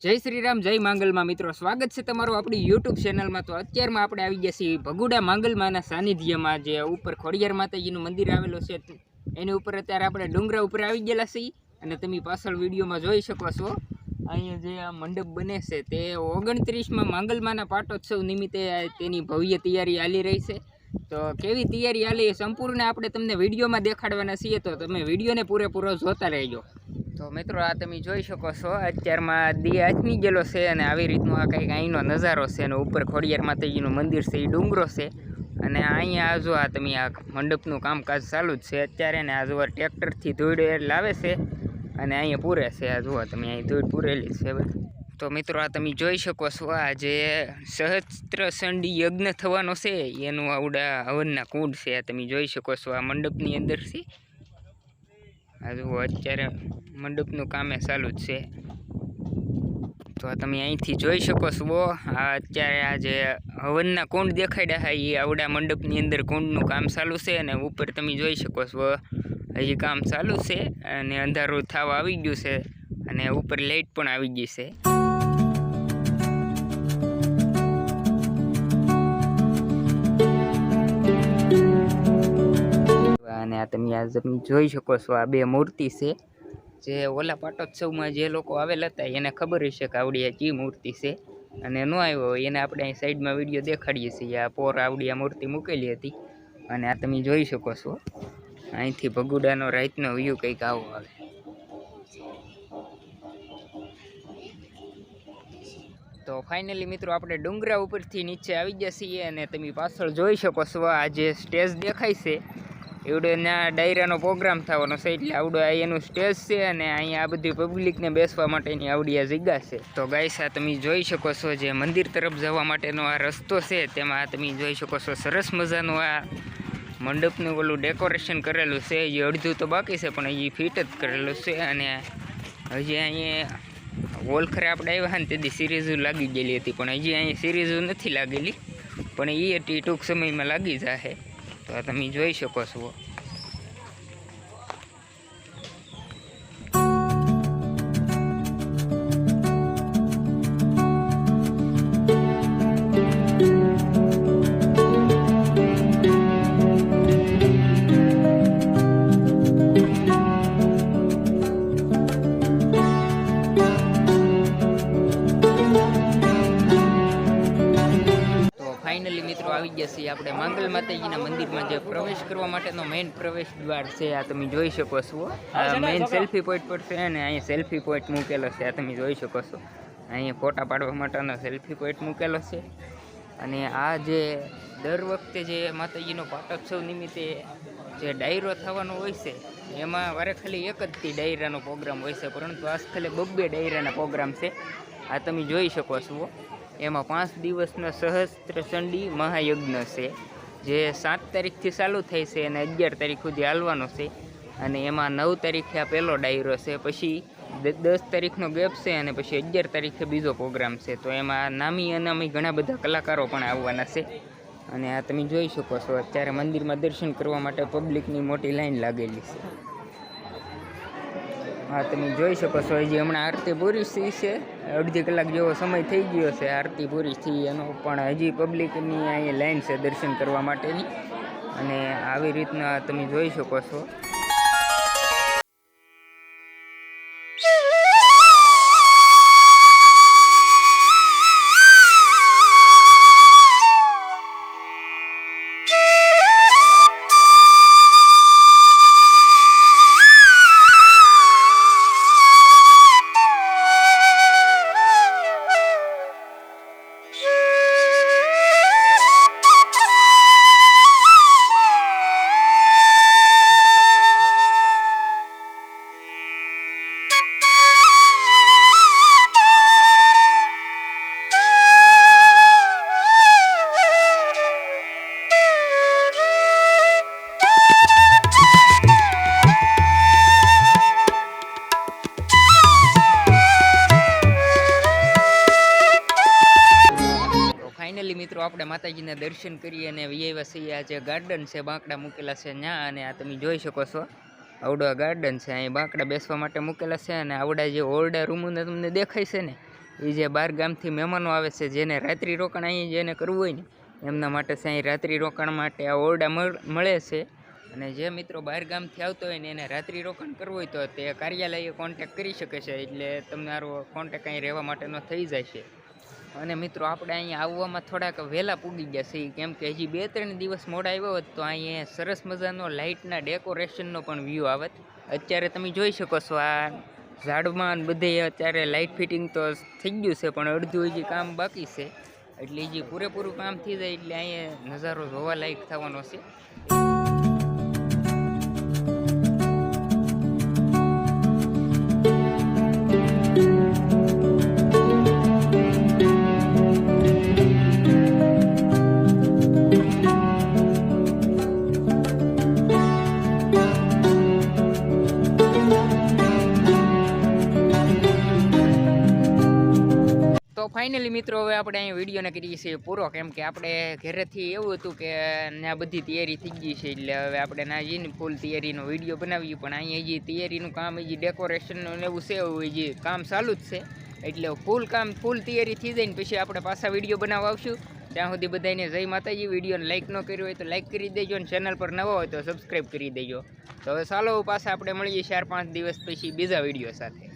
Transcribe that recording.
જય શ્રી રામ, જય માંગલમાં મિત્રો, સ્વાગત છે તમારું આપણી યુટ્યુબ ચેનલમાં। તો અત્યારમાં આપણે આવી ગયા છીએ ભગુડા માંગલમાંના સાનિધ્યમાં, જે ઉપર ખોડિયાર માતાજીનું મંદિર આવેલું છે। એની ઉપર અત્યારે આપણે ડુંગરા ઉપર આવી ગયેલા છીએ અને તમે પાછળ વિડીયોમાં જોઈ શકો છો। અહીંયા જે આ મંડપ બને છે તે 29માં માંગલમાંના પાટોત્સવ નિમિત્તે તેની ભવ્ય તૈયારી ચાલી રહી છે। તો કેવી તૈયારી ચાલી સંપૂર્ણ આપણે તમને વિડીયોમાં દેખાડવાના છીએ, તો તમે વિડીયોને પૂરેપૂરો જોતા રહેજો। તો મિત્રો, આ તમે જોઈ શકો છો અત્યારમાં દી આથમી ગયેલો છે અને આવી રીતનો આ કંઈક અહીંનો નજારો છે અને ઉપર ખોડિયાર માતાજીનું મંદિર છે, એ ડુંગરો છે અને અહીંયા જો આ તમે આ મંડપનું કામકાજ ચાલુ જ છે અત્યારે ને। આ જો ટ્રેક્ટરથી ધૂળ લાવે છે અને અહીંયા પૂરે છે। આ જુઓ તમે, અહીં ધૂળ પૂરેલી છે બધી। તો મિત્રો, આ તમે જોઈ શકો છો આ જે સહસ્ત્ર ચંડી યજ્ઞ થવાનો છે એનું આવડા હવનના કુંડ છે। આ તમે જોઈ શકો છો આ મંડપની અંદર છે। આ જુઓ અત્યારે મંડપનું કામે ચાલુ જ છે। તો તમે અહીંથી જોઈ શકો છો આ અત્યારે આ જે હવનના કુંડ દેખાડ્યા છે એ આવડા મંડપની અંદર કુંડનું કામ ચાલુ છે અને ઉપર તમે જોઈ શકો છો હજી કામ ચાલુ છે અને અંધારું થવા આવી ગયું છે અને ઉપર લાઇટ પણ આવી ગઈ છે। અને આ તમે જોઈ શકો છો આ બે મૂર્તિ છે, જે ઓલા પાટોત્સવમાં જે લોકો આવેલા હતા એને ખબર હશે કે આવડી આ કી મૂર્તિ છે અને ન આવ્યો હોય એને આપણે અહીં સાઈડમાં વિડીયો દેખાડીએ છીએ। આ પોર આવડી આ મૂર્તિ મૂકેલી હતી અને આ તમે જોઈ શકો છો અહીંથી ભગુડાનો રાતનો વ્યૂ કંઈક આવો આવે। તો ફાઇનલી મિત્રો, આપણે ડુંગરા ઉપરથી નીચે આવી ગયા છીએ અને તમે પાછળ જોઈ શકો છો આ જે સ્ટેજ દેખાય છે એવડે ના ડાયરાનો પ્રોગ્રામ થવાનો છે, એટલે આવડો એનું સ્ટેજ છે અને અહીંયા આ બધી પબ્લિકને બેસવા માટેની આવડી આ જગ્યા છે। તો ગાઈસ, આ તમે જોઈ શકો છો જે મંદિર તરફ જવા માટેનો આ રસ્તો છે તેમાં તમે જોઈ શકો છો સરસ મજાનું આ મંડપનું ઓલું ડેકોરેશન કરેલું છે। એ અડધું તો બાકી છે પણ હજી ફિટ જ કરેલું છે અને હજી અહીંયા વોલખરે આપણે આવ્યા ને તેથી સિરીઝો લાગી ગયેલી હતી પણ હજી અહીંયા સિરીઝો નથી લાગેલી, પણ એ ટૂંક સમયમાં લાગી જશે। તો તમે જોઈ શકો છો। ફાઇનલી મિત્રો, આવી ગયા છીએ આપણે માંગલ માતાજીના મંદિરમાં, જે પ્રવેશ કરવા માટેનો મેઇન પ્રવેશ દ્વાર છે। આ તમે જોઈ શકો છો આ મેઇન સેલ્ફી પોઈન્ટ પર છે અને અહીંયા સેલ્ફી પોઈન્ટ મૂકેલો છે। આ તમે જોઈ શકો છો અહીંયા ફોટા પાડવા માટેનો સેલ્ફી પોઈન્ટ મૂકેલો છે અને આ જે દર વખતે જે માતાજીનો પાટોત્સવ નિમિત્તે જે ડાયરો થવાનો હોય છે એમાં વારે ખાલી એક જ ડાયરાનો પ્રોગ્રામ હોય છે, પરંતુ આજ ખાલી 2 ડાયરાના પ્રોગ્રામ છે। આ તમે જોઈ શકો છો એમાં 5 દિવસનો સહસ્ત્ર ચંડી મહાયજ્ઞ છે, જે 7 તારીખથી ચાલુ થાય છે અને 11 તારીખ સુધી હાલવાનો છે અને એમાં 9 તારીખે આ પહેલો ડાયરો છે, પછી 10 તારીખનો ગેપ છે અને પછી 11 તારીખે બીજો પ્રોગ્રામ છે। તો એમાં નામી અનામી ઘણા બધા કલાકારો પણ આવવાના છે અને આ તમે જોઈ શકો છો અત્યારે મંદિરમાં દર્શન કરવા માટે પબ્લિકની મોટી લાઈન લાગેલી છે। હા, તમે જોઈ શકો છો હજી હમણાં આરતી પૂરી છે, અડધી કલાક જેવો સમય થઈ ગયો છે આરતી પૂરી થઈ એનો, પણ હજી પબ્લિકની અહીંયા લાઈન છે દર્શન કરવા માટેની અને આવી રીતના તમે જોઈ શકો છો। ફાઇનલી મિત્રો, આપણે માતાજીના દર્શન કરી અને આવ્યા છીએ આ જે ગાર્ડન છે, બાંકડા મૂકેલા છે ત્યાં, અને આ તમે જોઈ શકો છો આવડો ગાર્ડન છે, અહીં બાંકડા બેસવા માટે મૂકેલા છે અને આવડા જે ઓરડા રૂમોને તમને દેખાય છે ને એ જે બહાર ગામથી મહેમાનો આવે છે જેને રાત્રિ રોકાણ અહીં જેને કરવું હોય ને એમના માટે અહીં રાત્રિ રોકાણ માટે આ ઓરડા મળે છે. અને જે મિત્રો બહાર ગામથી આવતો હોય ને એને રાત્રિ રોકાણ કરવું હોય તો તે કાર્યાલયે કોન્ટેક કરી શકે છે, એટલે તમને આરો કોન્ટેક અહીં રહેવા માટેનો થઈ જાય છે. અને મિત્રો આપણે અહીંયા આવવામાં થોડાક વહેલા પૂગી ગયા છીએ, કેમ કે હજી 2-3 દિવસ મોડા આવ્યો હોત તો અહીંયા સરસ મજાનો લાઇટના ડેકોરેશનનો પણ વ્યૂ આવત. અત્યારે તમે જોઈ શકો છો આ ઝાડમાં બધે અત્યારે લાઇટ ફિટિંગ તો થઈ ગયું છે, પણ અડધું હજી કામ બાકી છે. એટલે હજી પૂરેપૂરું કામ થઈ જાય એટલે અહીંયા નજારો જોવા લાયક થવાનો છે. તો ફાઇનલી મિત્રો હવે આપણે અહીંયા વિડીયોને કરીએ છીએ પૂરો, કેમ કે આપણે ઘરેથી એવું હતું કે આ બધી તૈયારી થઈ ગઈ છે, એટલે હવે આપણે ના જઈને ફૂલ તૈયારીનો વિડીયો બનાવીએ. પણ અહીંયા હજી તૈયારીનું કામ હજી ડેકોરેશનનું એવું છે, હજી કામ ચાલુ જ છે. એટલે ફૂલ તૈયારી થઈ જાય ને પછી આપણે પાછા વિડીયો બનાવવા આવશું. ત્યાં સુધી બધાને જય માતાજી. વિડીયોને લાઇક ન કર્યો હોય તો લાઇક કરી દેજો, અને ચેનલ પર નવા હોય તો સબસ્ક્રાઈબ કરી દેજો. તો હવે ચાલો પાછા આપણે મળીએ 4-5 દિવસ પછી બીજા વિડીયો સાથે.